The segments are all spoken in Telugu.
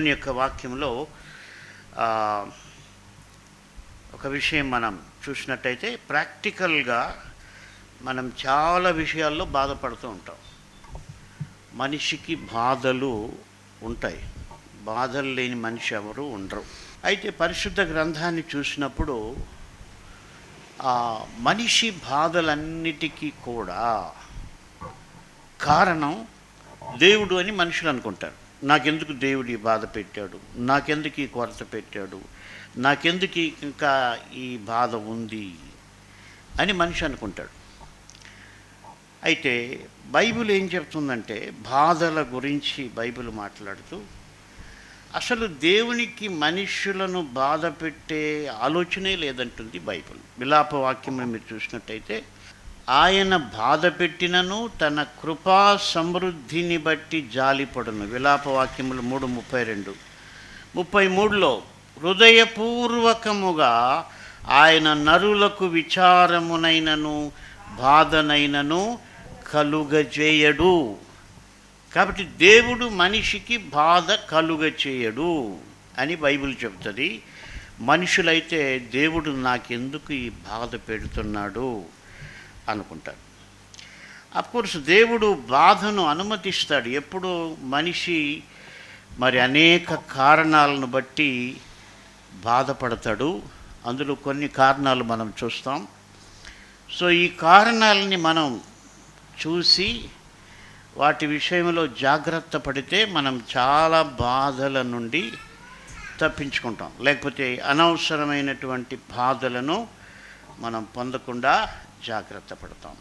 దేవుని యొక్క వాక్యంలో ఒక విషయం మనం చూసినట్టయితే ప్రాక్టికల్గా మనం చాలా విషయాల్లో బాధపడుతూ ఉంటాం. మనిషికి బాధలు ఉంటాయి. బాధలు లేని మనిషి ఎవరు ఉండరు. అయితే పరిశుద్ధ గ్రంథాన్ని చూసినప్పుడు మనిషి బాధలన్నిటికీ కూడా కారణం దేవుడు అని మనుషులు అనుకుంటారు. నాకెందుకు దేవుడు ఈ బాధ పెట్టాడు, నాకెందుకు ఈ కొరత పెట్టాడు, నాకెందుకు ఇంకా ఈ బాధ ఉంది అని మనిషి అనుకుంటాడు. అయితే బైబిల్ ఏం చెప్తుందంటే, బాధల గురించి బైబిల్ మాట్లాడుతూ అసలు దేవునికి మనుషులను బాధ పెట్టే ఆలోచనే లేదంటుంది బైబిల్. విలాప వాక్యం మీరు చూసినట్టయితే, ఆయన బాధ పెట్టినను తన కృపా సమృద్ధిని బట్టి జాలిపడును. విలాప వాక్యములు 3:32, 33లో హృదయపూర్వకముగా ఆయన నరులకు విచారమునైనను బాధనైనను కలుగజేయడు. కాబట్టి దేవుడు మనిషికి బాధ కలుగచేయడు అని బైబిల్ చెబుతుంది. మనుషులైతే దేవుడు నాకెందుకు ఈ బాధ పెడుతున్నాడు అనుకుంటారు. అఫ్కోర్స్ దేవుడు బాధను అనుమతిస్తాడు. ఎప్పుడు మనిషి మరి అనేక కారణాలను బట్టి బాధపడతాడు. అందులో కొన్ని కారణాలు మనం చూస్తాం. సో ఈ కారణాలని మనం చూసి వాటి విషయంలో జాగ్రత్త పడితే మనం చాలా బాధల నుండి తప్పించుకుంటాం. లేకపోతే అనవసరమైనటువంటి బాధలను మనం పొందకుండా జాగ్రత్త పడతాం.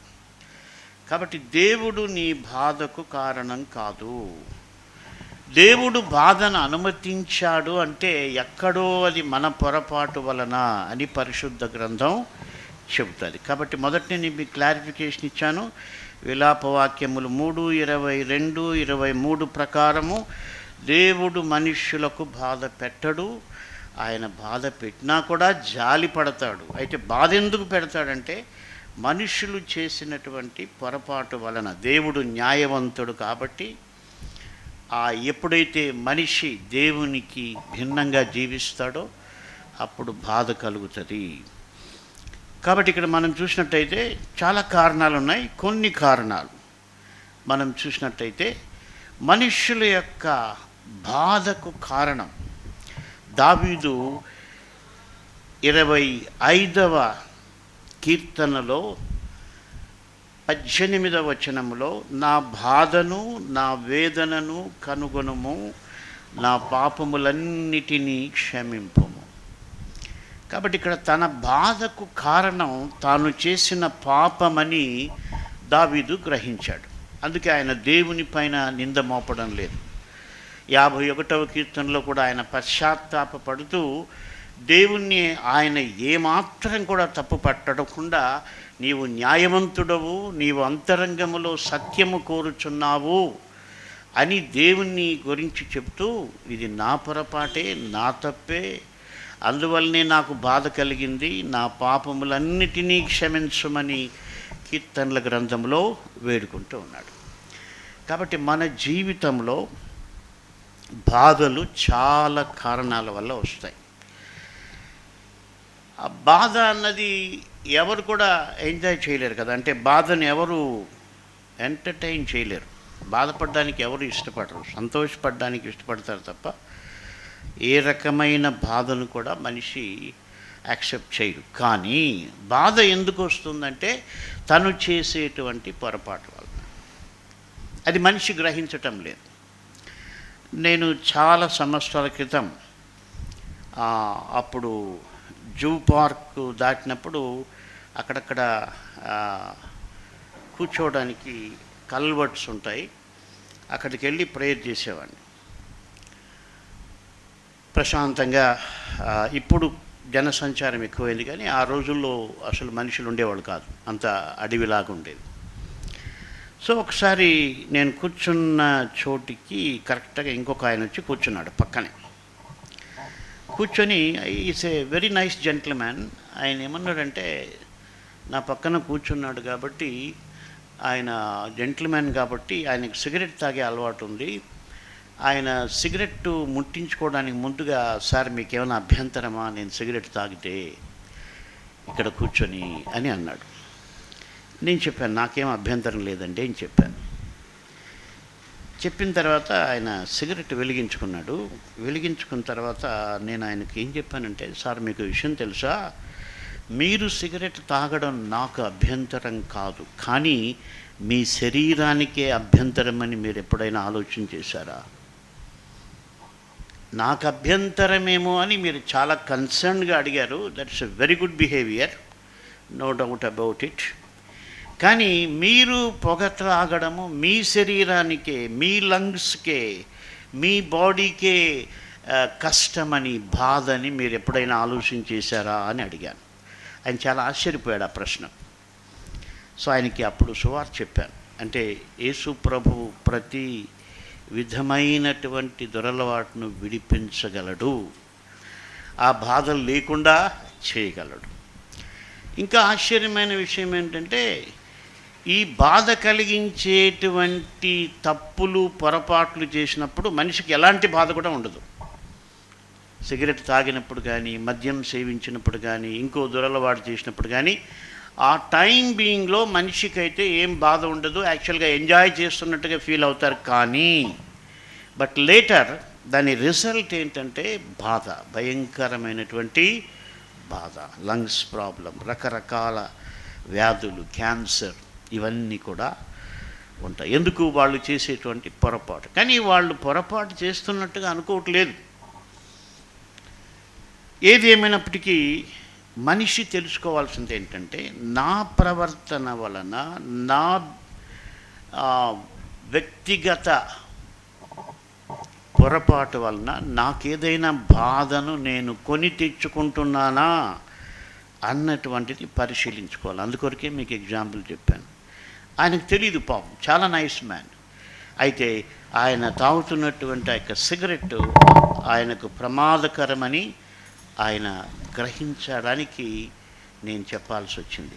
కాబట్టి దేవుడు నీ బాధకు కారణం కాదు. దేవుడు బాధను అనుమతించాడు అంటే ఎక్కడో అది మన పొరపాటు వలన అని పరిశుద్ధ గ్రంథం చెబుతుంది. కాబట్టి మొదటి నేను మీకు క్లారిఫికేషన్ ఇచ్చాను. విలాపవాక్యములు 3:22, 23 ప్రకారము దేవుడు మనుష్యులకు బాధ పెట్టడు. ఆయన బాధ పెట్టినా కూడా జాలి పడతాడు. అయితే బాధ ఎందుకు పెడతాడంటే, మనుషులు చేసినటువంటి పొరపాటు వలన. దేవుడు న్యాయవంతుడు కాబట్టి ఎప్పుడైతే మనిషి దేవునికి భిన్నంగా జీవిస్తాడో అప్పుడు బాధ కలుగుతుంది. కాబట్టి ఇక్కడ మనం చూసినట్టయితే చాలా కారణాలు ఉన్నాయి. కొన్ని కారణాలు మనం చూసినట్టయితే మనుష్యుల యొక్క బాధకు కారణం దావీదు 25వ కీర్తనలో 18వ వచనంలో, నా బాధను నా వేదనను కనుగొనుము, నా పాపములన్నిటినీ క్షమింపుము. కాబట్టి ఇక్కడ తన బాధకు కారణం తాను చేసిన పాపమని దావీదు గ్రహించాడు. అందుకే ఆయన దేవుని పైన నింద మోపడం లేదు. 51వ కీర్తనలో కూడా ఆయన పశ్చాత్తాపపడుతూ దేవుణ్ణి ఆయన ఏమాత్రం కూడా తప్పు పట్టకుండా, నీవు న్యాయవంతుడవు, నీవు అంతరంగములో సత్యము కోరుచున్నావు అని దేవుణ్ణి గురించి చెప్తూ, ఇది నా పొరపాటే, నా తప్పే, అందువల్లనే నాకు బాధ కలిగింది, నా పాపములన్నిటినీ క్షమించమని కీర్తనల గ్రంథంలో వేడుకుంటూ ఉన్నాడు. కాబట్టి మన జీవితంలో బాధలు చాలా కారణాల వల్ల వస్తాయి. ఆ బాధ అన్నది ఎవరు కూడా ఎంజాయ్ చేయలేరు కదా. అంటే బాధను ఎవరు ఎంటర్టైన్ చేయలేరు. బాధపడడానికి ఎవరు ఇష్టపడరు, సంతోషపడడానికి ఇష్టపడతారు తప్ప ఏ రకమైన బాధను కూడా మనిషి యాక్సెప్ట్ చేయడు. కానీ బాధ ఎందుకు వస్తుందంటే తను చేసేటువంటి పొరపాటు వల్ల. అది మనిషి గ్రహించటం లేదు. నేను చాలా సంవత్సరాల క్రితం అప్పుడు జూ పార్క్ దాటినప్పుడు అక్కడక్కడ కూర్చోవడానికి కల్వర్ట్స్ ఉంటాయి. అక్కడికి వెళ్ళి ప్రేయర్ చేసేవాడిని ప్రశాంతంగా. ఇప్పుడు జనసంచారం ఎక్కువైంది, కానీ ఆ రోజుల్లో అసలు మనుషులు ఉండేవాళ్ళు కాదు, అంత అడవిలాగా ఉండేది. సో ఒకసారి నేను కూర్చున్న చోటికి కరెక్ట్గా ఇంకొక ఆయన వచ్చి కూర్చున్నాడు పక్కనే. కూర్చొని, is a very nice gentleman. ఆయన ఏమన్నాడంటే, నా పక్కన కూర్చున్నాడు కాబట్టి, ఆయన జెంటిల్మ్యాన్ కాబట్టి ఆయనకు సిగరెట్ తాగే అలవాటు ఉంది, ఆయన సిగరెట్టు ముట్టించుకోవడానికి ముందుగా, సార్ మీకేమైనా అభ్యంతరమా నేను సిగరెట్ తాగితే ఇక్కడ కూర్చొని అని అన్నాడు. నేను చెప్పాను, నాకేం అభ్యంతరం లేదండి అని చెప్పాను. చెప్పిన తర్వాత ఆయన సిగరెట్ వెలిగించుకున్నాడు. వెలిగించుకున్న తర్వాత నేను ఆయనకి ఏం చెప్పానంటే, సార్ మీకు విషయం తెలుసా, మీరు సిగరెట్ తాగడం నాకు అభ్యంతరం కాదు, కానీ మీ శరీరానికే అభ్యంతరం అని మీరు ఎప్పుడైనా ఆలోచన చేశారా? నాకు అభ్యంతరమేమో అని మీరు చాలా కన్సర్న్గా అడిగారు. That's a very good behaviour, no doubt about it. కానీ మీరు పొగ త్రాగడము మీ శరీరానికే, మీ లంగ్స్కే, మీ బాడీకే కష్టమని, బాధని మీరు ఎప్పుడైనా ఆలోచన చేశారా అని అడిగాను. ఆయన చాలా ఆశ్చర్యపోయాడు ఆ ప్రశ్న. సో ఆయనకి అప్పుడు సువార్త చెప్పాను. అంటే యేసు ప్రభువు ప్రతి విధమైనటువంటి దురలవాటును విడిపించగలడు, ఆ బాధలు లేకుండా చేయగలడు. ఇంకా ఆశ్చర్యమైన విషయం ఏంటంటే, ఈ బాధ కలిగించేటువంటి తప్పులు పొరపాట్లు చేసినప్పుడు మనిషికి ఎలాంటి బాధ కూడా ఉండదు. సిగరెట్ తాగినప్పుడు కానీ, మద్యం సేవించినప్పుడు కానీ, ఇంకో దురలవాటు చేసినప్పుడు కానీ, ఆ టైం బీయింగ్లో మనిషికైతే ఏం బాధ ఉండదు, యాక్చువల్గా ఎంజాయ్ చేస్తున్నట్టుగా ఫీల్ అవుతారు. కానీ బట్ లేటర్ దాని రిజల్ట్ ఏంటంటే బాధ, భయంకరమైనటువంటి బాధ, లంగ్స్ ప్రాబ్లం, రకరకాల వ్యాధులు, క్యాన్సర్, ఇవన్నీ కూడా ఉంటాయి. ఎందుకు? వాళ్ళు చేసేటువంటి పొరపాటు. కానీ వాళ్ళు పొరపాటు చేస్తున్నట్టుగా అనుకోవట్లేదు. ఏది ఏమైనప్పటికీ మనిషి తెలుసుకోవాల్సింది ఏంటంటే, నా ప్రవర్తన వలన, నా వ్యక్తిగత పొరపాటు వలన నాకేదైనా బాధను నేను కొని తెచ్చుకుంటున్నానా అన్నటువంటిది పరిశీలించుకోవాలి. అందుకొరకే మీకు ఎగ్జాంపుల్ చెప్పాను. ఆయనకు తెలియదు పాపం, చాలా నైస్ మ్యాన్. అయితే ఆయన తాగుతున్నటువంటి ఆ యొక్క సిగరెట్ ఆయనకు ప్రమాదకరమని ఆయన గ్రహించడానికి నేను చెప్పాల్సి వచ్చింది.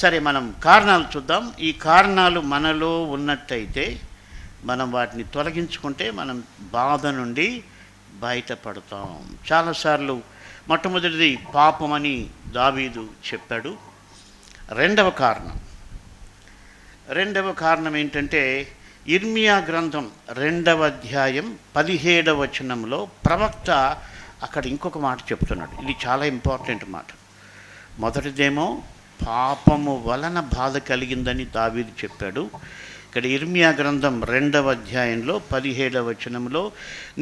సరే, మనం కారణాలు చూద్దాం. ఈ కారణాలు మనలో ఉన్నట్టయితే మనం వాటిని తొలగించుకుంటే మనం బాధ నుండి బయటపడతాం. చాలాసార్లు మొట్టమొదటిది పాపమని దావీదు చెప్పాడు. రెండవ కారణం ఏంటంటే, ఇర్మియా గ్రంథం 2వ అధ్యాయం 17వ వచనంలో ప్రవక్త అక్కడ ఇంకొక మాట చెప్తున్నాడు. ఇది చాలా ఇంపార్టెంట్ మాట. మొదటిదేమో పాపము వలన బాధ కలిగిందని దావీదు చెప్పాడు. ఇక్కడ ఇర్మియా గ్రంథం 2వ అధ్యాయంలో 17వ వచనంలో,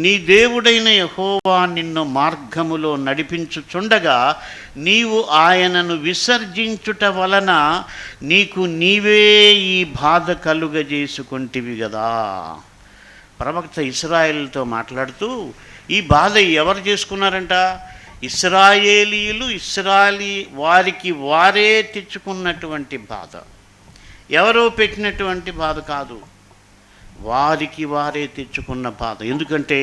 నీ దేవుడైన యెహోవా నిన్ను మార్గములో నడిపించుచుండగా నీవు ఆయనను విసర్జించుట వలన నీకు నీవే ఈ బాధ కలుగజేసుకుంటివి కదా. ప్రవక్త ఇశ్రాయేలుతో మాట్లాడుతూ, ఈ బాధ ఎవరు చేసుకున్నారంట? ఇశ్రాయేలీయులు, వారికి వారే తెచ్చుకున్నటువంటి బాధ. ఎవరో పెట్టినటువంటి బాధ కాదు, వారికి వారే తెచ్చుకున్న బాధ. ఎందుకంటే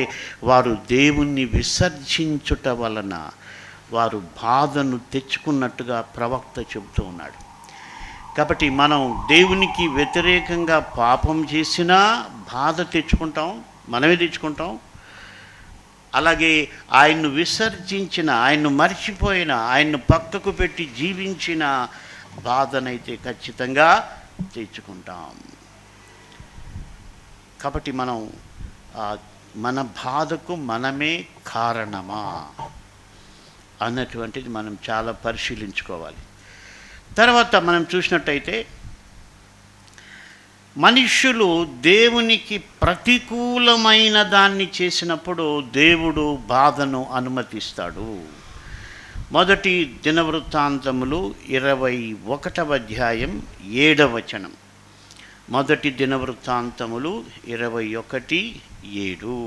వారు దేవుణ్ణి విసర్జించుట వలన వారు బాధను తెచ్చుకున్నట్టుగా ప్రవక్త చెబుతూ ఉన్నాడు. కాబట్టి మనం దేవునికి వ్యతిరేకంగా పాపం చేసినా బాధ తెచ్చుకుంటాం, మనమే తెచ్చుకుంటాం. అలాగే ఆయన్ను విసర్జించిన, ఆయన్ను మర్చిపోయిన, ఆయన్ను పక్కకు పెట్టి జీవించిన బాధనైతే ఖచ్చితంగా తెచ్చుకుంటాం. కాబట్టి మనం మన బాధకు మనమే కారణమా అన్నటువంటిది మనం చాలా పరిశీలించుకోవాలి. తర్వాత మనం చూసినట్టయితే, మనుష్యులు దేవునికి ప్రతికూలమైన దాన్ని చేసినప్పుడు దేవుడు బాధను అనుమతిస్తాడు. మొదటి దినవృత్తాంతములు 21వ అధ్యాయం 7వ వచనం. మొదటి దినవృత్తాంతములు 21:7.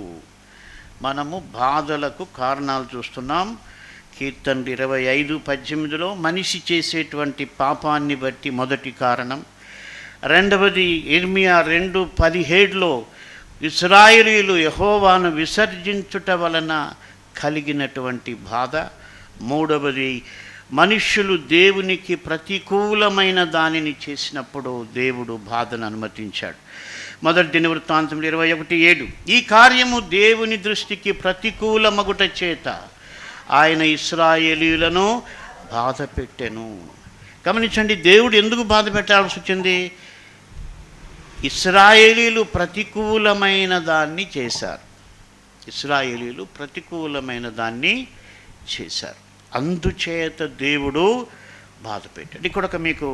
మనము బాధలకు కారణాలు చూస్తున్నాం. కీర్తనలు 25:18లో మనిషి చేసేటువంటి పాపాన్ని బట్టి మొదటి కారణం. రెండవది ఇర్మియా 2:17లో ఇశ్రాయేలీయులు యెహోవాను విసర్జించుట వలన కలిగినటువంటి బాధ. మూడవది మనుష్యులు దేవునికి ప్రతికూలమైన దానిని చేసినప్పుడు దేవుడు బాధను అనుమతించాడు. మొదటి దినవృత్తాంతం 21:7. ఈ కార్యము దేవుని దృష్టికి ప్రతికూలమగుట చేత ఆయన ఇశ్రాయేలీయులను బాధ పెట్టెను. గమనించండి, దేవుడు ఎందుకు బాధ పెట్టాల్సి వచ్చింది? ఇశ్రాయేలీయులు ప్రతికూలమైన దాన్ని చేశారు. ఇశ్రాయేలీయులు ప్రతికూలమైన దాన్ని చేశారు, అందుచేత దేవుడు బాధ పెట్టాడు. ఇక్కడ మీకు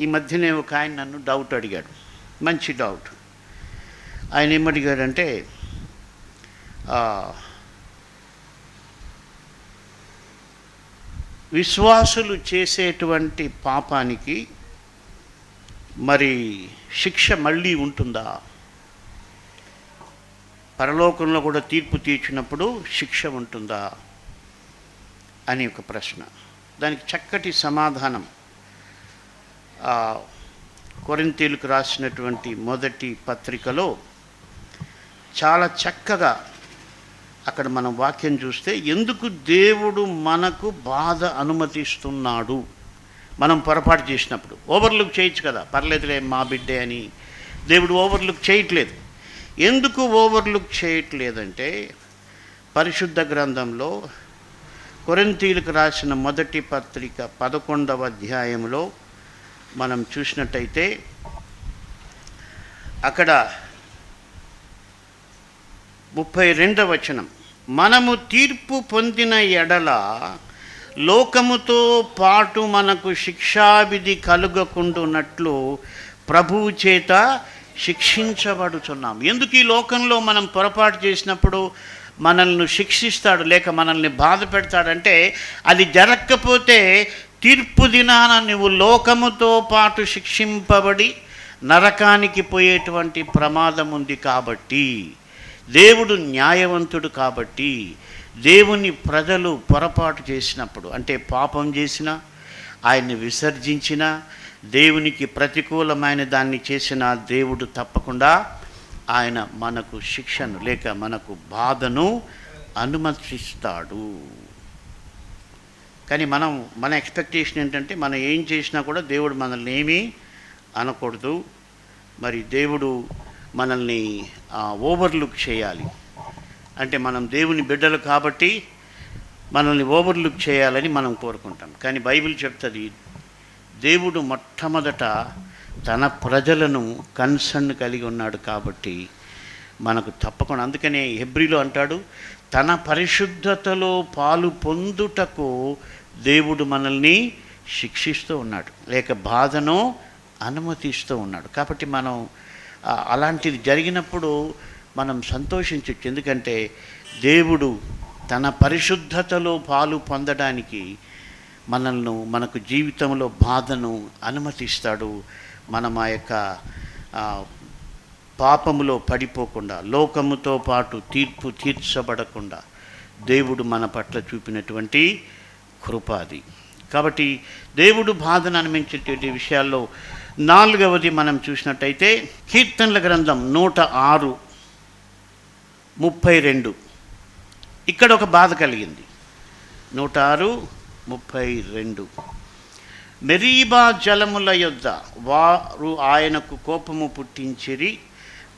ఈ మధ్యనే ఒక ఆయన నన్ను డౌట్ అడిగాడు, మంచి డౌట్. ఆయన ఏమడిగాడంటే, విశ్వాసులు చేసేటువంటి పాపానికి మరి శిక్ష మళ్ళీ ఉంటుందా? పరలోకంలో కూడా తీర్పు తీర్చినప్పుడు శిక్ష ఉంటుందా అని ఒక ప్రశ్న. దానికి చక్కటి సమాధానం కొరింథీయులకు రాసినటువంటి మొదటి పత్రికలో చాలా చక్కగా అక్కడ మనం వాక్యం చూస్తే, ఎందుకు దేవుడు మనకు బాధ అనుమతిస్తున్నాడు? మనం పొరపాటు చేసినప్పుడు ఓవర్లుక్ చేయొచ్చు కదా, పర్లేదులే మా బిడ్డే అని. దేవుడు ఓవర్లుక్ చేయట్లేదు. ఎందుకు ఓవర్లుక్ చేయట్లేదంటే, పరిశుద్ధ గ్రంథంలో కొరింథీయులకు రాసిన మొదటి పత్రిక 11వ అధ్యాయంలో మనం చూసినట్టయితే, అక్కడ 32వ వచనం, మనము తీర్పు పొందిన ఎడల లోకముతో పాటు మనకు శిక్షావిధి కలుగకుండునట్లు ప్రభువు చేత శిక్షించబడుచున్నాం. ఎందుకు ఈ లోకంలో మనం పొరపాటు చేసినప్పుడు మనల్ని శిక్షిస్తాడు, లేక మనల్ని బాధ పెడతాడంటే, అది జరగకపోతే తీర్పు దినాన నువ్వు లోకముతో పాటు శిక్షింపబడి నరకానికి పోయేటువంటి ప్రమాదం ఉంది. కాబట్టి దేవుడు న్యాయవంతుడు. కాబట్టి దేవుని ప్రజలు పొరపాటు చేసినప్పుడు, అంటే పాపం చేసినా, ఆయన్ని విసర్జించినా, దేవునికి ప్రతికూలమైన దాన్ని చేసిన దేవుడు తప్పకుండా ఆయన మనకు శిక్షను లేక మనకు బాధను అనుమతిస్తాడు. కానీ మన ఎక్స్పెక్టేషన్ ఏంటంటే, మనం ఏం చేసినా కూడా దేవుడు మనల్ని ఏమీ అనకూడదు. మరి దేవుడు మనల్ని ఓవర్లుక్ చేయాలి. అంటే మనం దేవుని బిడ్డలు కాబట్టి మనల్ని ఓవర్లుక్ చేయాలని మనం కోరుకుంటాం. కానీ బైబిల్ చెప్తుంది, దేవుడు మొట్టమొదట తన ప్రజలను కన్సర్న్ కలిగి ఉన్నాడు. కాబట్టి మనకు తప్పకుండా, అందుకనే హెబ్రీలో అంటాడు, తన పరిశుద్ధతలో పాలు పొందుటకు దేవుడు మనల్ని శిక్షిస్తూ ఉన్నాడు, లేక బాధను అనుమతిస్తూ ఉన్నాడు. కాబట్టి మనం అలాంటిది జరిగినప్పుడు మనం సంతోషించవచ్చు. ఎందుకంటే దేవుడు తన పరిశుద్ధతలో పాలు పొందడానికి మనకు జీవితంలో బాధను అనుమతిస్తాడు. మనం ఆ యొక్క పాపములో పడిపోకుండా, లోకముతో పాటు తీర్పు తీర్చబడకుండా దేవుడు మన పట్ల చూపినటువంటి కృపాది. కాబట్టి దేవుడు బాధను అనుమతించేటువంటి విషయాల్లో 4వది మనం చూసినట్టయితే, కీర్తనల గ్రంథం 106:32. ఇక్కడ ఒక బాధ కలిగింది. 106:32, మెరీబా జలముల యొద్ద వారు ఆయనకు కోపము పుట్టించిరి,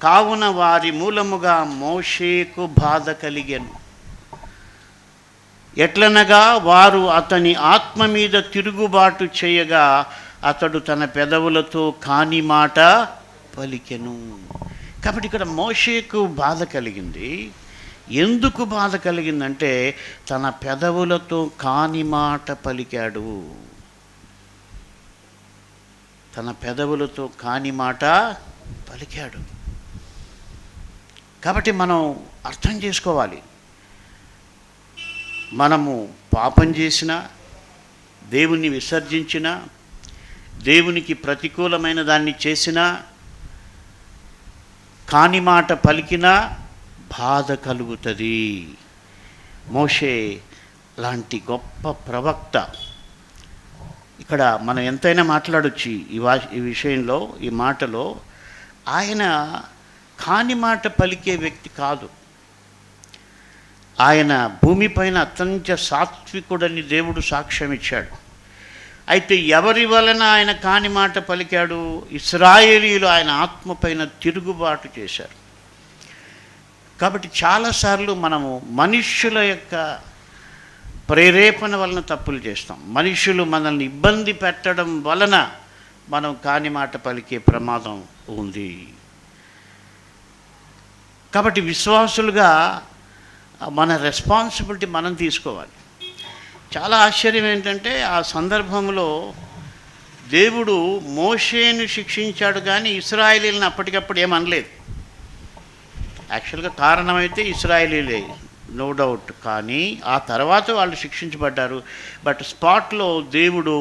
కావున వారి మూలముగా మోషేకు బాధ కలిగెను. ఎట్లనగా వారు అతని ఆత్మ మీద తిరుగుబాటు చేయగా అతడు తన పెదవులతో కాని మాట పలికెను. కాబట్టి ఇక్కడ మోషేకు బాధ కలిగింది. ఎందుకు బాధ కలిగిందంటే, తన పెదవులతో కాని మాట పలికాడు. తన పెదవులతో కాని మాట పలికాడు. కాబట్టి మనం అర్థం చేసుకోవాలి, మనము పాపం చేసినా, దేవుణ్ణి విసర్జించినా, దేవునికి ప్రతికూలమైన దాన్ని చేసినా, కాని మాట పలికినా బాధ కలుగుతుంది. మోషే లాంటి గొప్ప ప్రవక్త, ఇక్కడ మనం ఎంతైనా మాట్లాడొచ్చు ఈ విషయంలో, ఈ మాటలో. ఆయన కాని మాట పలికే వ్యక్తి కాదు. ఆయన భూమిపైన అత్యంత సాత్వికుడని దేవుడు సాక్ష్యం ఇచ్చాడు. అయితే ఎవరి వలన ఆయన కాని మాట పలికాడు? ఇశ్రాయేలీయులు ఆయన ఆత్మపైన తిరుగుబాటు చేశారు. కాబట్టి చాలాసార్లు మనము మనుష్యుల యొక్క ప్రేరేపణ వలన తప్పులు చేస్తాం. మనుషులు మనల్ని ఇబ్బంది పెట్టడం వలన మనం కాని మాట పలికే ప్రమాదం ఉంది. కాబట్టి విశ్వాసులుగా మన రెస్పాన్సిబిలిటీ మనం తీసుకోవాలి. చాలా ఆశ్చర్యం ఏంటంటే ఆ సందర్భంలో దేవుడు మోషేను శిక్షించాడు కానీ ఇశ్రాయేలీయులను అప్పటికప్పుడు ఏమనలేదు. యాక్చువల్గా కారణమైతే ఇశ్రాయేలీలే, నో డౌట్. కానీ ఆ తర్వాత వాళ్ళు శిక్షించబడ్డారు. బట్ స్పాట్లో దేవుడు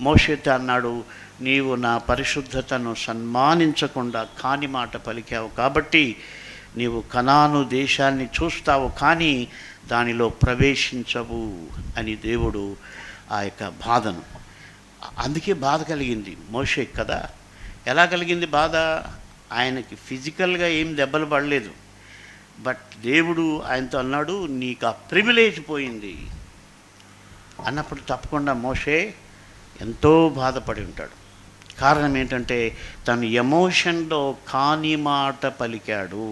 మోషేతో అన్నాడు, నీవు నా పరిశుద్ధతను సన్మానించకుండా కాని మాట పలికావు కాబట్టి నీవు కనాను దేశాన్ని చూస్తావు కానీ దానిలో ప్రవేశించవు అని దేవుడు ఆ యొక్క బాధను, అందుకే బాధ కలిగింది మోషేకి కదా. ఎలా కలిగింది బాధ? ఆయనకి ఫిజికల్గా ఏం దెబ్బలు పడలేదు, బట్ దేవుడు ఆయనతో అన్నాడు, నీకు ఆ ప్రివిలేజ్ పోయింది అన్నప్పుడు తప్పకుండా మోషే ఎంతో బాధపడి ఉంటాడు. కారణం ఏంటంటే తను ఎమోషన్లో కాని మాట పలికాడు.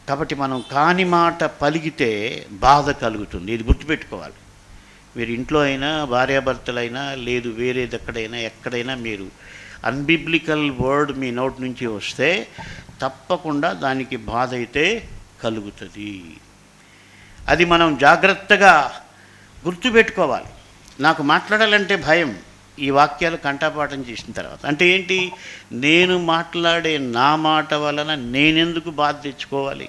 కాబట్టి మనం కాని మాట పలికితే బాధ కలుగుతుంది. ఇది గుర్తుపెట్టుకోవాలి. మీరు ఇంట్లో అయినా, భార్యాభర్తలైనా, లేదు వేరేది ఎక్కడైనా మీరు అన్బిబ్లికల్ వర్డ్ మీ నోటి నుంచి వస్తే తప్పకుండా దానికి బాధ అయితే కలుగుతుంది. అది మనం జాగ్రత్తగా గుర్తుపెట్టుకోవాలి. నాకు మాట్లాడాలంటే భయం ఈ వాక్యాలు కంఠపాఠం చేసిన తర్వాత. అంటే ఏంటి? నేను మాట్లాడే నా మాట వలన నేనెందుకు బాధ తెచ్చుకోవాలి?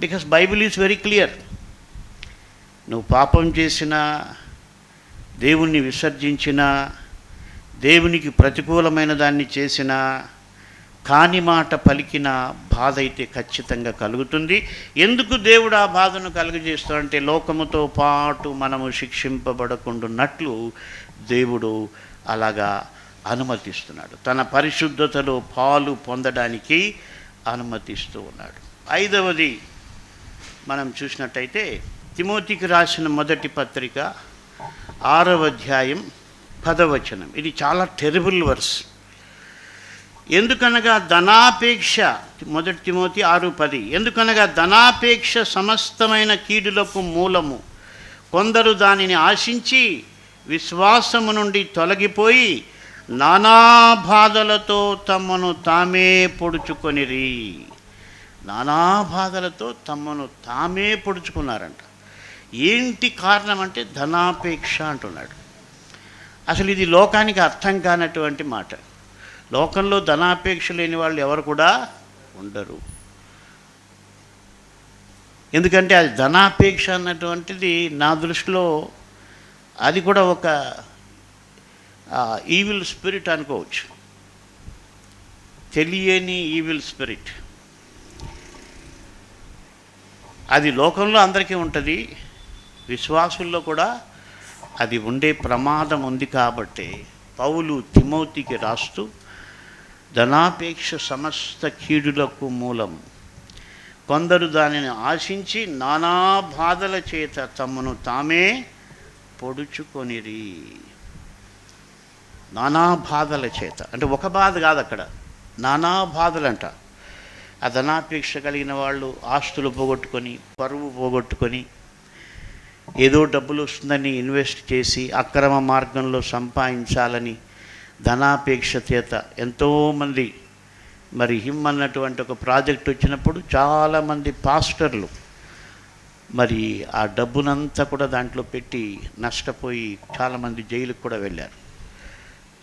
Because Bible is very clear. నువ్వు పాపం చేసినా, దేవుణ్ణి విసర్జించినా, దేవునికి ప్రతికూలమైన దాన్ని చేసినా, కాని మాట పలికిన బాధ అయితే ఖచ్చితంగా కలుగుతుంది. ఎందుకు దేవుడు ఆ బాధను కలుగజేస్తాడంటే లోకముతో పాటు మనము శిక్షింపబడకుండాన్నట్లు దేవుడు అలాగా అనుమతిస్తున్నాడు. తన పరిశుద్ధతలో పాలు పొందడానికి అనుమతిస్తూ ఉన్నాడు. 5వది మనం చూసినట్టయితే తిమోతికి రాసిన మొదటి పత్రిక 6వ అధ్యాయం 10వ వచనం. ఇది చాలా టెరిబుల్ వర్స్. ఎందుకనగా ధనాపేక్ష, మొదటి తిమోతి 6:10, ఎందుకనగా ధనాపేక్ష సమస్తమైన కీడులకు మూలము. కొందరు దానిని ఆశించి విశ్వాసము నుండి తొలగిపోయి నానా బాధలతో తమను తామే పొడుచుకొనిరి. నానా బాధలతో తమను తామే పొడుచుకున్నారంట. ఏంటి కారణం అంటే ధనాపేక్ష అంటున్నాడు. అసలు ఇది లోకానికి అర్థం కానటువంటి మాట. లోకంలో ధనాపేక్ష లేని వాళ్ళు ఎవరు కూడా ఉండరు. ఎందుకంటే అది ధనాపేక్ష అన్నటువంటిది నా దృష్టిలో అది కూడా ఒక ఈవిల్ స్పిరిట్ అనుకోవచ్చు. తెలియని ఈవిల్ స్పిరిట్. అది లోకంలో అందరికీ ఉంటుంది, విశ్వాసుల్లో కూడా అది ఉండే ప్రమాదం ఉంది. కాబట్టి పౌలు తిమోతికి రాస్తూ ధనాపేక్ష సమస్త కీడులకు మూలం. కొందరు దానిని ఆశించి నానా బాధల చేత తమను తామే పొడుచుకొనిరి. నానా బాధల చేత అంటే ఒక బాధ కాదు, అక్కడ నానా బాధలంట. ఆ ధనాపేక్ష కలిగిన వాళ్ళు ఆస్తులు పోగొట్టుకొని, పరువు పోగొట్టుకొని, ఏదో డబ్బులు వస్తుందని ఇన్వెస్ట్ చేసి అక్రమ మార్గంలో సంపాదించాలని ధనాపేక్ష చేత ఎంతోమంది, మరి హిమ్ అన్నటువంటి ఒక ప్రాజెక్ట్ వచ్చినప్పుడు చాలామంది పాస్టర్లు మరి ఆ డబ్బునంతా కూడా దాంట్లో పెట్టి నష్టపోయి చాలామంది జైలుకు కూడా వెళ్ళారు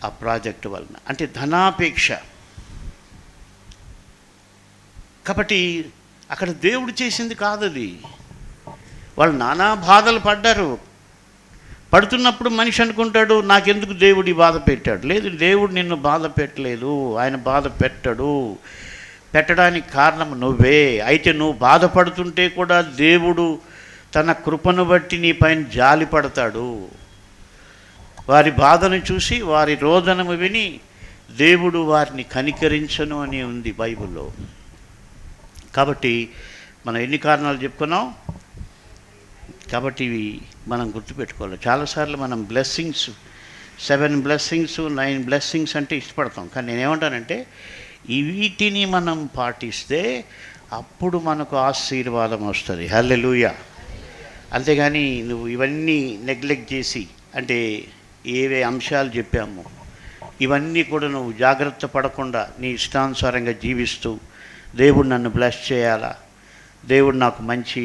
ఆ ప్రాజెక్టు వలన. అంటే ధనాపేక్ష. కాబట్టి అక్కడ దేవుడు చేసింది కాదు అది. వాళ్ళు నానా బాధలు పడ్డారు. పడుతున్నప్పుడు మనిషి అనుకుంటాడు, నాకెందుకు దేవుడు బాధ పెట్టాడు. లేదు, దేవుడు నిన్ను బాధ పెట్టలేదు, ఆయన బాధ పెట్టడు. పెట్టడానికి కారణం నువ్వే. అయితే నువ్వు బాధపడుతుంటే కూడా దేవుడు తన కృపను బట్టి నీ పైన జాలి పడతాడు. వారి బాధను చూసి, వారి రోదనము విని దేవుడు వారిని కనికరించను అని ఉంది బైబిల్లో. కాబట్టి మనం ఎన్ని కారణాలు చెప్పుకున్నాం? కాబట్టి ఇవి మనం గుర్తుపెట్టుకోవాలి. చాలాసార్లు మనం బ్లెస్సింగ్స్ 7 బ్లెస్సింగ్స్ 9 బ్లెస్సింగ్స్ అంటే ఇష్టపడతాం. కానీ నేనేమంటానంటే వీటిని మనం పాటిస్తే అప్పుడు మనకు ఆశీర్వాదం వస్తుంది. హల్లెలూయా. అంతేగాని నువ్వు ఇవన్నీ నెగ్లెక్ట్ చేసి, అంటే ఏవే అంశాలు చెప్పామో ఇవన్నీ కూడా నువ్వు జాగ్రత్త పడకుండా నీ ఇష్టానుసారంగా జీవిస్తూ దేవుడు నన్ను బ్లెస్ చేయాలా, దేవుడు నాకు మంచి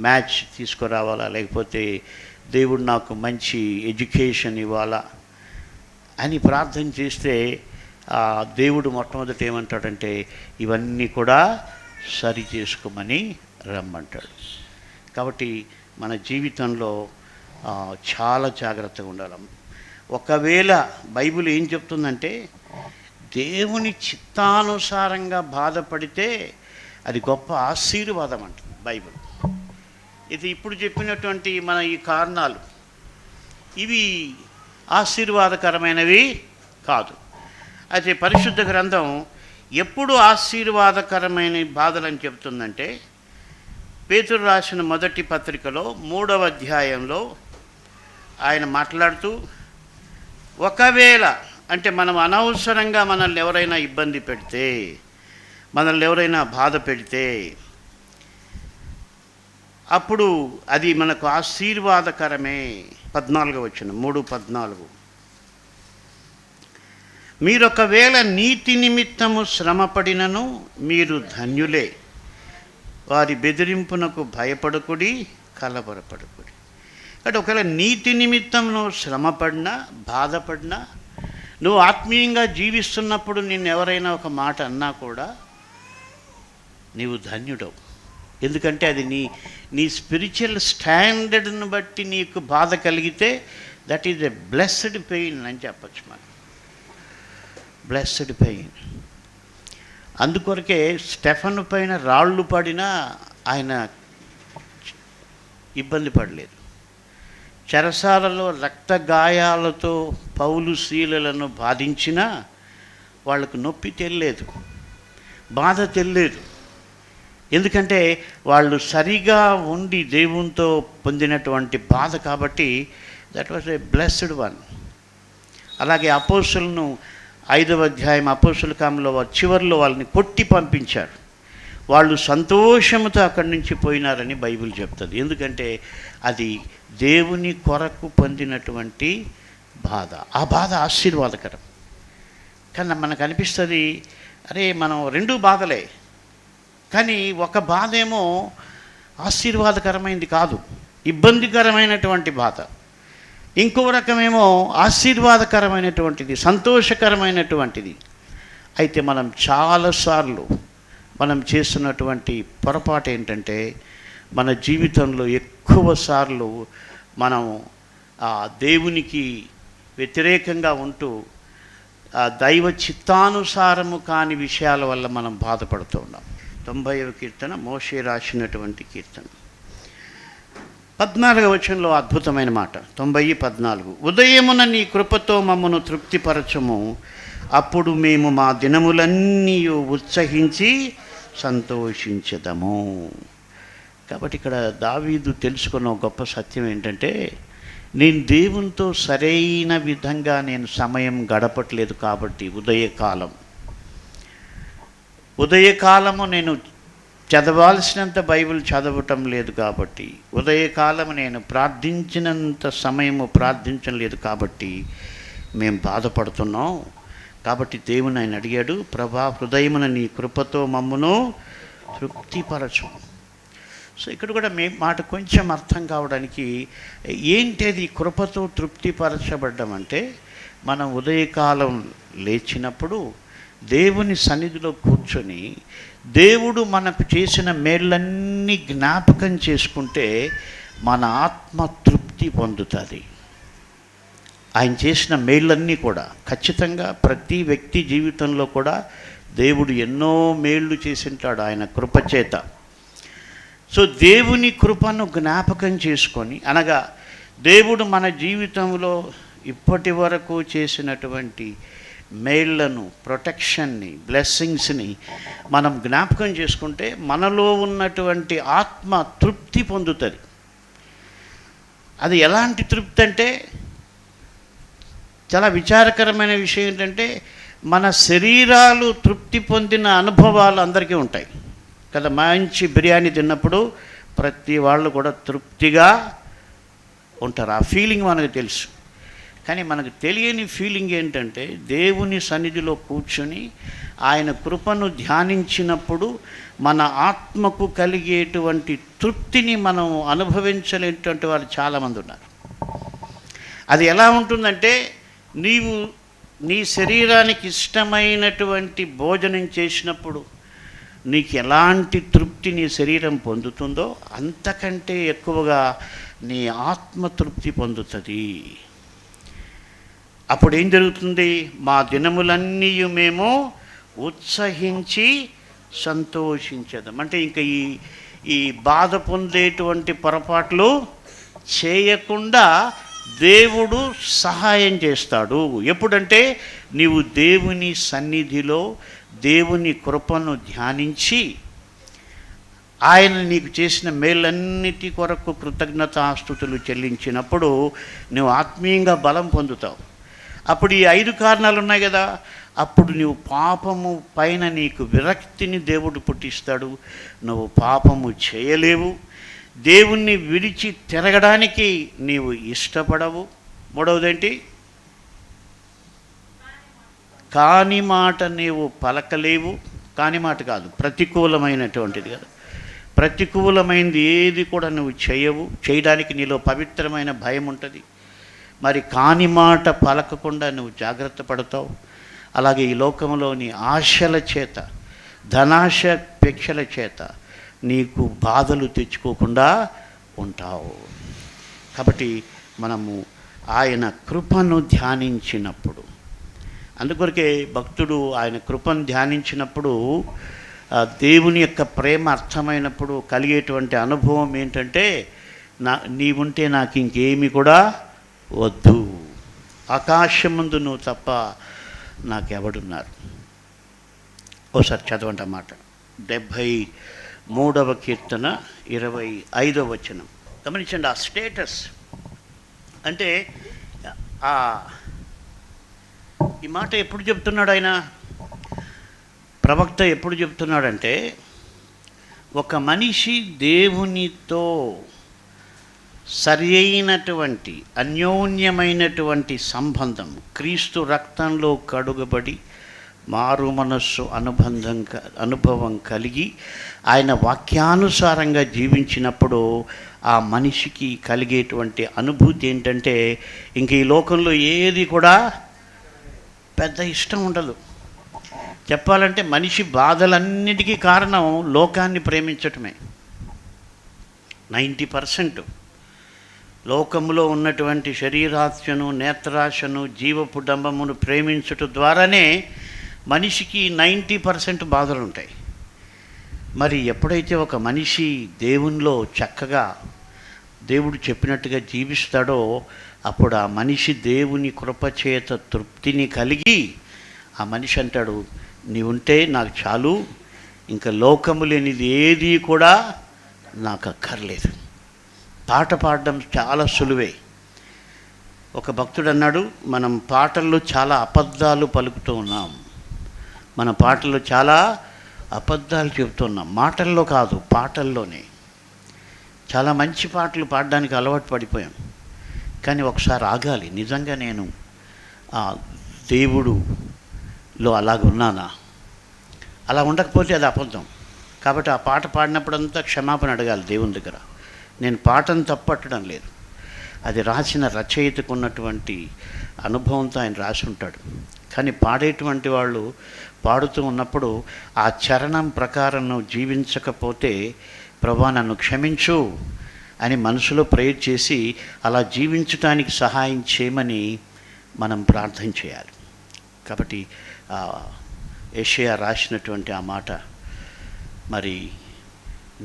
మ్యాచ్ తీసుకురావాలా, లేకపోతే దేవుడు నాకు మంచి ఎడ్యుకేషన్ ఇవ్వాలా అని ప్రార్థన చేస్తే దేవుడు మొట్టమొదట ఏమంటాడంటే ఇవన్నీ కూడా సరి చేసుకోమని రమ్మంటాడు. కాబట్టి మన జీవితంలో చాలా జాగ్రత్తగా ఉండాలి. ఒకవేళ బైబిల్ ఏం చెప్తుందంటే దేవుని చిత్తానుసారంగా బాధపడితే అది గొప్ప ఆశీర్వాదం అంటుంది బైబిల్. ఇది ఇప్పుడు చెప్పినటువంటి మన ఈ కారణాలు ఇవి ఆశీర్వాదకరమైనవి కాదు. అయితే పరిశుద్ధ గ్రంథం ఎప్పుడు ఆశీర్వాదకరమైన బాధలని చెప్తుందంటే పేతురు రాసిన మొదటి పత్రికలో 3వ అధ్యాయంలో ఆయన మాట్లాడుతూ, ఒకవేళ అంటే మనం అనవసరంగా మనల్ని ఎవరైనా ఇబ్బంది పెడితే, మనల్ని ఎవరైనా బాధ పెడితే అప్పుడు అది మనకు ఆశీర్వాదకరమే. 14వ వచనం 3:14, మీరొకవేళ నీతి నిమిత్తము శ్రమపడినను మీరు ధన్యులే, వారి బెదిరింపునకు భయపడకుడి, కలవరపడకుడి. అంటే ఒకవేళ నీతి నిమిత్తం నువ్వు శ్రమపడినా బాధపడినా, నువ్వు ఆత్మీయంగా జీవిస్తున్నప్పుడు నిన్ను ఎవరైనా ఒక మాట అన్నా కూడా నీవు ధన్యుడవు. ఎందుకంటే అది నీ స్పిరిచువల్ స్టాండర్డ్ని బట్టి నీకు బాధ కలిగితే that is a blessed pain అని చెప్పచ్చు మనం. Blessed pain. అందుకొరకే స్టెఫను పైన రాళ్ళు పడినా ఆయన ఇబ్బంది పడలేదు. చెరసాలలో రక్త గాయాలతో పౌలు శీలలను బాధించినా వాళ్ళకు నొప్పి తెలియలేదు, బాధ తెలియలేదు. ఎందుకంటే వాళ్ళు సరిగా ఉండి దేవునితో పొందినటువంటి బాధ కాబట్టి that was a blessed one. అలాగే అపోస్తులను 5వ అధ్యాయం అపోస్తుల కార్యములో చివరిలో వాళ్ళని కొట్టి పంపించారు. వాళ్ళు సంతోషంతో అక్కడి నుంచి పోయినారని బైబిల్ చెప్తుంది. ఎందుకంటే అది దేవుని కొరకు పొందినటువంటి బాధ. ఆ బాధ ఆశీర్వాదకరం. కానీ మనకు అనిపిస్తుంది, అరే మనం 2 బాధలే, కానీ ఒక బాధ ఏమో ఆశీర్వాదకరమైనది కాదు, ఇబ్బందికరమైనటువంటి బాధ. ఇంకో రకమేమో ఆశీర్వాదకరమైనటువంటిది, సంతోషకరమైనటువంటిది. అయితే మనం చాలాసార్లు మనం చేస్తున్నటువంటి పొరపాటు ఏంటంటే మన జీవితంలో ఎక్కువ సార్లు మనం దేవునికి వ్యతిరేకంగా ఉంటూ దైవ చిత్తానుసారము కాని విషయాల వల్ల మనం బాధపడుతూ ఉన్నాం. 90వ కీర్తన మోషే రాసినటువంటి కీర్తన 14వ వచనంలో అద్భుతమైన మాట. 90:14, ఉదయమున నీ కృపతో మమ్మను తృప్తిపరచము, అప్పుడు మేము మా దినములన్నీ ఉత్సహించి సంతోషించదము. కాబట్టి ఇక్కడ దావీదు తెలుసుకున్న గొప్ప సత్యం ఏంటంటే, నేను దేవునితో సరైన విధంగా నేను సమయం గడపట్లేదు కాబట్టి ఉదయకాలము నేను చదవాల్సినంత బైబిల్ చదవటం లేదు కాబట్టి, ఉదయకాలము నేను ప్రార్థించినంత సమయము ప్రార్థించలేదు కాబట్టి మేము బాధపడుతున్నాం. కాబట్టి దేవుని ఆయన అడిగాడు, ప్రభా హృదయమున నీ కృపతో మమ్మను తృప్తిపరచు. సో ఇక్కడ కూడా మాట కొంచెం అర్థం కావడానికి ఏంటది కృపతో తృప్తిపరచబడ్డం అంటే, మనం ఉదయకాలం లేచినప్పుడు దేవుని సన్నిధిలో కూర్చొని దేవుడు మనకు చేసిన మేళ్ళన్నీ జ్ఞాపకం చేసుకుంటే మన ఆత్మ తృప్తి పొందుతుంది. ఆయన చేసిన మేళ్ళన్నీ కూడా ఖచ్చితంగా ప్రతి వ్యక్తి జీవితంలో కూడా దేవుడు ఎన్నో మేళ్ళు చేసింటాడు ఆయన కృపచేత. సో దేవుని కృపను జ్ఞాపకం చేసుకొని, అనగా దేవుడు మన జీవితంలో ఇప్పటి వరకు చేసినటువంటి మేళ్లను, ప్రొటెక్షన్ని, బ్లెస్సింగ్స్ని మనం జ్ఞాపకం చేసుకుంటే మనలో ఉన్నటువంటి ఆత్మ తృప్తి పొందుతుంది. అది ఎలాంటి తృప్తి అంటే, చాలా విచారకరమైన విషయం ఏంటంటే, మన శరీరాలు తృప్తి పొందిన అనుభవాలు అందరికీ ఉంటాయి కదా. మంచి బిర్యానీ తిన్నప్పుడు ప్రతి వాళ్ళు కూడా తృప్తిగా ఉంటారు. ఆ ఫీలింగ్ మనకు తెలుసు. కానీ మనకు తెలియని ఫీలింగ్ ఏంటంటే, దేవుని సన్నిధిలో కూర్చొని ఆయన కృపను ధ్యానించినప్పుడు మన ఆత్మకు కలిగేటువంటి తృప్తిని మనం అనుభవించలేటువంటి వారు చాలామంది ఉన్నారు. అది ఎలా ఉంటుందంటే, నీవు నీ శరీరానికి ఇష్టమైనటువంటి భోజనం చేసినప్పుడు నీకు ఎలాంటి తృప్తి నీ శరీరం పొందుతుందో అంతకంటే ఎక్కువగా నీ ఆత్మతృప్తి పొందుతుంది. అప్పుడు ఏం జరుగుతుంది? మా దినములన్నీ మేము ఉత్సహించి సంతోషించదాం. అంటే ఇంకా ఈ బాధ పొందేటువంటి పొరపాట్లు చేయకుండా దేవుడు సహాయం చేస్తాడు. ఎప్పుడంటే నీవు దేవుని సన్నిధిలో దేవుని కృపను ధ్యానించి ఆయన నీకు చేసిన మేలన్నిటి కొరకు కృతజ్ఞతాస్తుతులు చెల్లించినప్పుడు నువ్వు ఆత్మీయంగా బలం పొందుతావు. అప్పుడు ఈ 5 కారణాలు ఉన్నాయి కదా, అప్పుడు నువ్వు పాపము పైన నీకు విరక్తిని దేవుడు పుట్టిస్తాడు. నువ్వు పాపము చేయలేవు, దేవుణ్ణి విడిచి తిరగడానికి నీవు ఇష్టపడవు. మూడవదేంటి? కాని మాట నీవు పలకలేవు. కాని మాట కాదు, ప్రతికూలమైనటువంటిది కదా. ప్రతికూలమైనది ఏది కూడా నువ్వు చేయవు. చేయడానికి నీలో పవిత్రమైన భయం ఉంటుంది. మరి కాని మాట పలకకుండా నువ్వు జాగ్రత్త పడతావు. అలాగే ఈ లోకంలోని ఆశల చేత, ధనాశపేక్షల చేత నీకు బాధలు తెచ్చుకోకుండా ఉంటావు. కాబట్టి మనము ఆయన కృపను ధ్యానించినప్పుడు, అందుకొరకే భక్తుడు ఆయన కృపను ధ్యానించినప్పుడు దేవుని యొక్క ప్రేమ అర్థమైనప్పుడు కలిగేటువంటి అనుభవం ఏంటంటే, నీవుంటే నాకు ఇంకేమి కూడా వద్దు, ఆకాశమందు నువ్వు తప్ప నాకెవడున్నారు. ఓసారి చదవండి అన్నమాట. 73వ కీర్తన 25వ వచనం గమనించండి. ఆ స్టేటస్ అంటే ఈ మాట ఎప్పుడు చెప్తున్నాడు ఆయన? ప్రవక్త ఎప్పుడు చెప్తున్నాడంటే, ఒక మనిషి దేవునితో సరి అయినటువంటి అన్యోన్యమైనటువంటి సంబంధం, క్రీస్తు రక్తంలో కడుగబడి మారు మనస్సు అనుభవం కలిగి ఆయన వాక్యానుసారంగా జీవించినప్పుడు ఆ మనిషికి కలిగేటువంటి అనుభూతి ఏంటంటే, ఇంక ఈ లోకంలో ఏది కూడా పెద్ద ఇష్టం ఉండదు. చెప్పాలంటే మనిషి బాధలన్నిటికీ కారణం లోకాన్ని ప్రేమించటమే. 90% లోకంలో ఉన్నటువంటి శరీరాశను, నేత్రాశను, జీవపు డంబమును ప్రేమించటం ద్వారానే మనిషికి 90% బాధలు ఉంటాయి. మరి ఎప్పుడైతే ఒక మనిషి దేవునిలో చక్కగా దేవుడు చెప్పినట్టుగా జీవిస్తాడో అప్పుడు ఆ మనిషి దేవుని కృపచేత తృప్తిని కలిగి ఆ మనిషి అంటాడు, నీవుంటే నాకు చాలు, ఇంకా లోకము లేనిది ఏది కూడా నాకు అక్కర్లేదు. పాట పాడడం చాలా సులువే. ఒక భక్తుడు అన్నాడు, మనం పాటల్లో చాలా అబద్ధాలు పలుకుతూ ఉన్నాం, మన పాటల్లో చాలా అబద్ధాలు చెబుతున్నాం. మాటల్లో కాదు, పాటల్లోనే. చాలా మంచి పాటలు పాడడానికి అలవాటు పడిపోయాం. కానీ ఒకసారి ఆగాలి. నిజంగా నేను దేవుడులో అలాగున్నానా? అలా ఉండకపోతే అది అబద్ధం. కాబట్టి ఆ పాట పాడినప్పుడంతా క్షమాపణ అడగాలి దేవుని దగ్గర. నేను పాటను తప్పట్టడం లేదు, అది రాసిన రచయితకు ఉన్నటువంటి అనుభవంతో ఆయన రాసి ఉంటాడు. కానీ పాడేటువంటి వాళ్ళు పాడుతూ ఉన్నప్పుడు ఆ చరణం ప్రకారం నువ్వు జీవించకపోతే ప్రభువా నన్ను క్షమించు అని మనసులో ప్రేయర్ చేసి అలా జీవించడానికి సహాయం చేయమని మనం ప్రార్థన చేయాలి. కాబట్టి యెషయా రాసినటువంటి ఆ మాట, మరి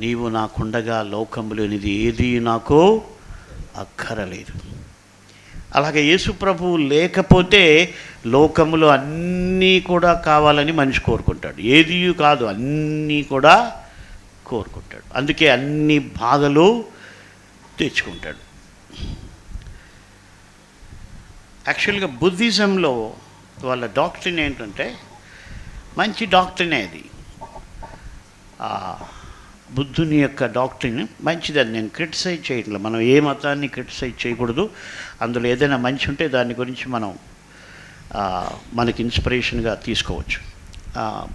నీవు నాకుండగా లోకములోనిది ఏది నాకు అక్కరలేదు. అలాగే యేసు ప్రభువు లేకపోతే లోకములో అన్నీ కూడా కావాలని మనిషి కోరుకుంటాడు. ఏది కాదు, అన్నీ కూడా కోరుకుంటాడు. అందుకే అన్ని బాధలు తెచ్చుకుంటాడు. యాక్చువల్గా బుద్ధిజంలో వాళ్ళ డాక్ట్రిన్ ఏంటంటే, మంచి డాక్ట్రినే అది. బుద్ధుని యొక్క డాక్ట్రిన్ మంచిదని నేను క్రిటిసైజ్ చేయట్లేదు. మనం ఏ మతాన్ని క్రిటిసైజ్ చేయకూడదు. అందులో ఏదైనా మంచి ఉంటే దాని గురించి మనం మనకి ఇన్స్పిరేషన్గా తీసుకోవచ్చు.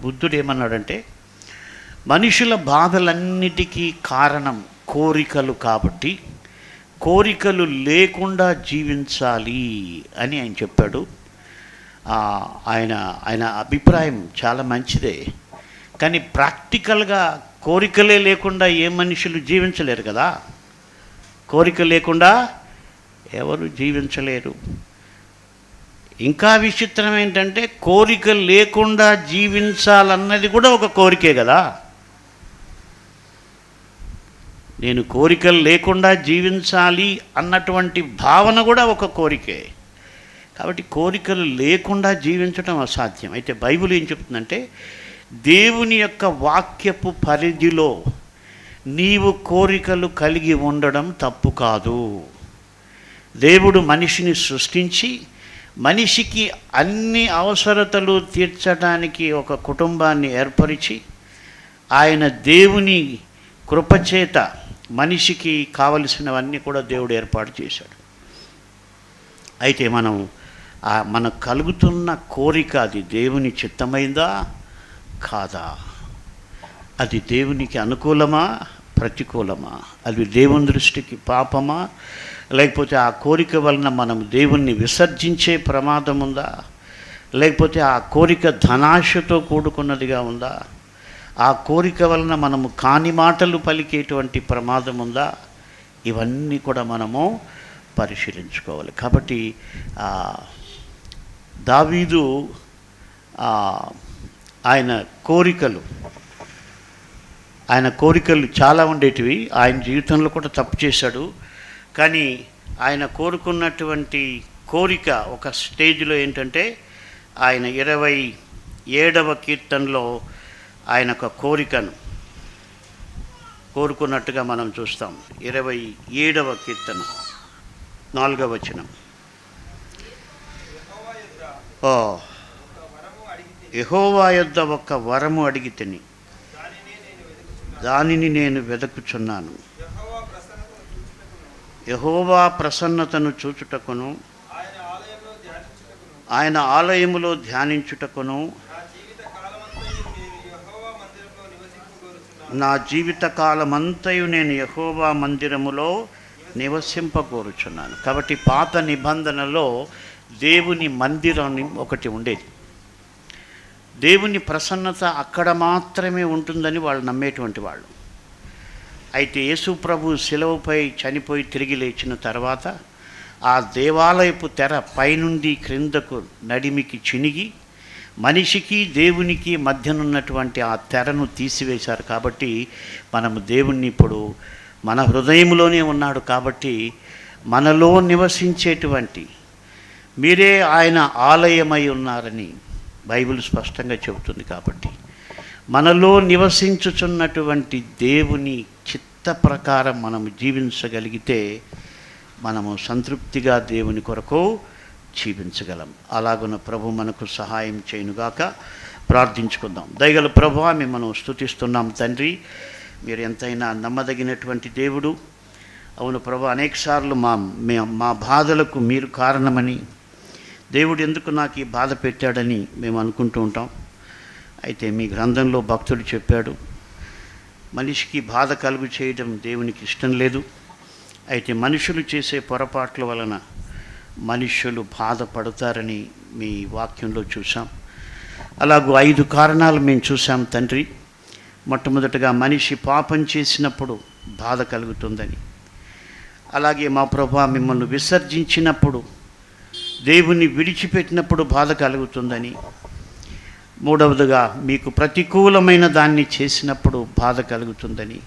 బుద్ధుడు ఏమన్నాడంటే, మనుషుల బాధలన్నిటికీ కారణం కోరికలు కాబట్టి కోరికలు లేకుండా జీవించాలి అని ఆయన చెప్పాడు. ఆయన అభిప్రాయం చాలా మంచిదే. కానీ ప్రాక్టికల్గా కోరికలే లేకుండా ఏ మనుషులు జీవించలేరు కదా. కోరిక లేకుండా ఎవరు జీవించలేరు. ఇంకా విచిత్రం ఏంటంటే, కోరిక లేకుండా జీవించాలన్నది కూడా ఒక కోరికే కదా. నేను కోరికలు లేకుండా జీవించాలి అన్నటువంటి భావన కూడా ఒక కోరికే. కాబట్టి కోరికలు లేకుండా జీవించడం అసాధ్యం. అయితే బైబిల్ ఏం చెప్తుందంటే, దేవుని యొక్క వాక్యపు పరిధిలో నీవు కోరికలు కలిగి ఉండడం తప్పు కాదు. దేవుడు మనిషిని సృష్టించి మనిషికి అన్ని అవసరతలు తీర్చడానికి ఒక కుటుంబాన్ని ఏర్పరిచి, ఆయన దేవుని కృపచేత మనిషికి కావలసినవన్నీ కూడా దేవుడు ఏర్పాటు చేశాడు. అయితే మనకు కలుగుతున్న కోరిక అది దేవుని చిత్తమైందా కాదా, అది దేవునికి అనుకూలమా ప్రతికూలమా, అది దేవుని దృష్టికి పాపమా, లేకపోతే ఆ కోరిక వలన మనం దేవుణ్ణి విసర్జించే ప్రమాదం ఉందా, లేకపోతే ఆ కోరిక ధనాశతో కూడుకున్నదిగా ఉందా, ఆ కోరిక వలన మనము కాని మాటలు పలికేటువంటి ప్రమాదం ఉందా, ఇవన్నీ కూడా మనము పరిశీలించుకోవాలి. కాబట్టి దావీదు ఆయన కోరికలు చాలా ఉండేటివి. ఆయన జీవితంలో కూడా తప్పు చేశాడు. కానీ ఆయన కోరుకున్నటువంటి కోరిక ఒక స్టేజ్లో ఏంటంటే, ఆయన 27వ కీర్తనలో ఆయన ఒక కోరికను కోరుకున్నట్టుగా మనం చూస్తాం. 27వ కీర్తన 4వ వచనం. యెహోవా యొద్ద ఒక వరము అడిగితిని, దానిని నేను వెదకుచున్నాను. యెహోవా ప్రసన్నతను చూచుటకును ఆయన ఆలయములో ధ్యానించుటకును నా జీవితకాలమంతయు నేను యెహోవా మందిరములో నివసింపకోరుచున్నాను. కాబట్టి పాత నిబంధనలో దేవుని మందిరం ఒకటి ఉండేది. దేవుని ప్రసన్నత అక్కడ మాత్రమే ఉంటుందని వాళ్ళు నమ్మేటువంటి వాళ్ళు. అయితే యేసు ప్రభు శిలువపై చనిపోయి తిరిగి లేచిన తర్వాత ఆ దేవాలయపు తెర పైనుండి క్రిందకు నడిమికి చినిగి మనిషికి దేవునికి మధ్యనున్నటువంటి ఆ తెరను తీసివేశారు. కాబట్టి మనము దేవుణ్ణి ఇప్పుడు మన హృదయంలోనే ఉన్నాడు. కాబట్టి మనలో నివసించేటువంటి మీరే ఆయన ఆలయమై ఉన్నారని బైబిల్ స్పష్టంగా చెబుతుంది. కాబట్టి మనలో నివసించుచున్నటువంటి దేవుని చిత్త ప్రకారం మనము జీవించగలిగితే మనము సంతృప్తిగా దేవుని కొరకు జీవించగలం. అలాగున ప్రభు మనకు సహాయం చేయనుగాక. ప్రార్థించుకుందాం. దయగల ప్రభువా, మిమ్మల్ని స్తుతిస్తున్నాం తండ్రి. మీరు ఎంతైనా నమ్మదగినటువంటి దేవుడు. అవును ప్రభు, అనేకసార్లు మా బాధలకు మీరు కారణమని, దేవుడు ఎందుకు నాకు ఈ బాధ పెట్టాడని మేము అనుకుంటూ ఉంటాం. అయితే మీ గ్రంథంలో భక్తుడు చెప్పాడు, మనిషికి బాధ కలుగు చేయడం దేవునికి ఇష్టం లేదు. అయితే మనుషులు చేసే పొరపాట్ల వలన మనుషులు బాధపడతారని మీ వాక్యంలో చూసాం. అలాగూ 5 కారణాలు మేము చూసాం తండ్రి. మొట్టమొదటగా మనిషి పాపం చేసినప్పుడు బాధ కలుగుతుందని, అలాగే మా ప్రభువా మిమ్మల్ని విసర్జించినప్పుడు, దేవుని విడిచిపెట్టినప్పుడు బాధ కలుగుతుందని, మూడవదిగా మీకు ప్రతికూలమైన దాన్ని చేసినప్పుడు బాధ కలుగుతుందని,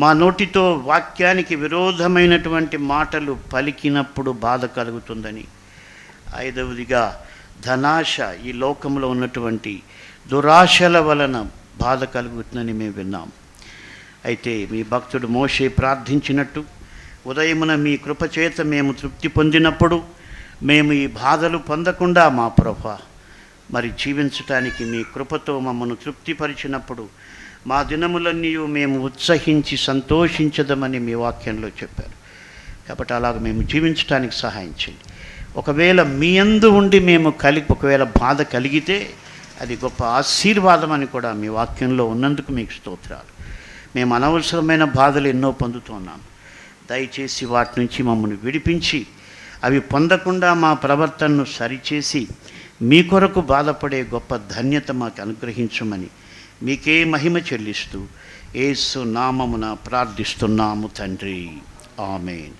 మా నోటితో వాక్యానికి విరోధమైనటువంటి మాటలు పలికినప్పుడు బాధ కలుగుతుందని, ఐదవదిగా ధనాశ, ఈ లోకంలో ఉన్నటువంటి దురాశల వలన బాధ కలుగుతుందని మేము విన్నాం. అయితే మీ భక్తుడు మోషే ప్రార్థించినట్టు ఉదయమున మీ కృపచేత మేము తృప్తి పొందినప్పుడు మేము ఈ బాధలు పొందకుండా మా ప్రభా మరి జీవించటానికి మీ కృపతో మమ్మను తృప్తిపరిచినప్పుడు మా దినములన్నీ మేము ఉత్సహించి సంతోషించదమని మీ వాక్యంలో చెప్పారు. కాబట్టి అలాగ మేము జీవించడానికి సహాయం చేయండి. ఒకవేళ మీ యందు ఉండి మేము ఒకవేళ బాధ కలిగితే అది గొప్ప ఆశీర్వాదం అని కూడా మీ వాక్యంలో ఉన్నందుకు మీకు స్తోత్రాలు. మేము అనవసరమైన బాధలు ఎన్నో పొందుతున్నాం. దయచేసి వాటి నుంచి మమ్మల్ని విడిపించి అవి పొందకుండా మా ప్రవర్తనను సరిచేసి మీ కొరకు బాధపడే గొప్ప ధన్యత మాకు అనుగ్రహించమని మీకే మహిమ చెల్లిస్తూ యేసు నామమున ప్రార్థిస్తున్నాము తండ్రి. ఆమేన్.